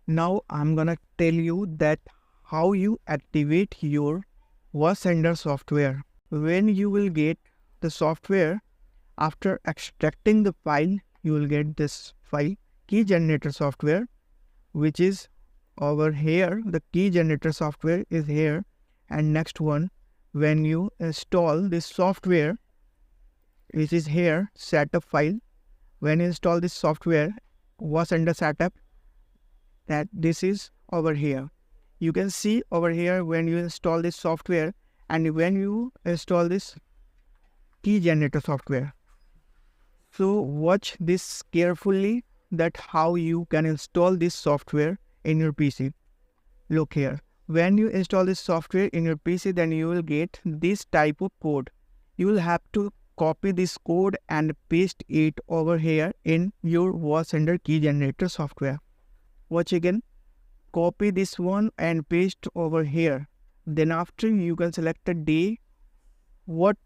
Now I'm gonna tell you that how you activate your wasender software. When you will get the software, after extracting the file, you will get this file, key generator software, which is over here. The key generator software is here. And next one, when you install this software, which is here, setup file. When you install this software, wasender setup, that this is over here. You can see over here when you install this software and when you install this key generator software. So watch this carefully, that how you can install this software in your PC. Look here. When you install this software in your PC, then you will get this type of code. You will have to copy this code and paste it over here in your wasender key generator software. Watch again. Copy this one and paste over here. Then after, you can select a day, what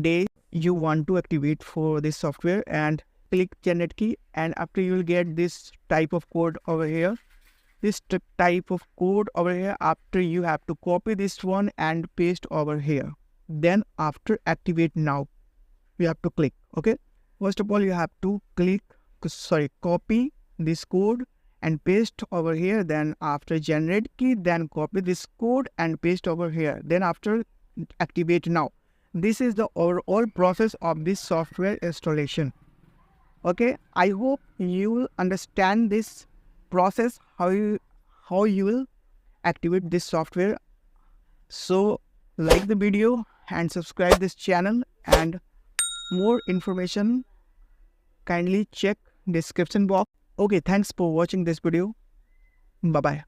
day you want to activate for this software, and click generate key, and after you will get this type of code over here. This type of code over here, after you have to copy this one and paste over here. Then after activate now, you have to click. Okay, first of all you have to copy this code and paste over here. Then after generate key, then copy this code and paste over here. Then after activate now. This is the overall process of this software installation. Okay, I hope you will understand this process, how you will activate this software. So like the video and subscribe this channel, and more information kindly check description box. Okay, thanks for watching this video. Bye bye.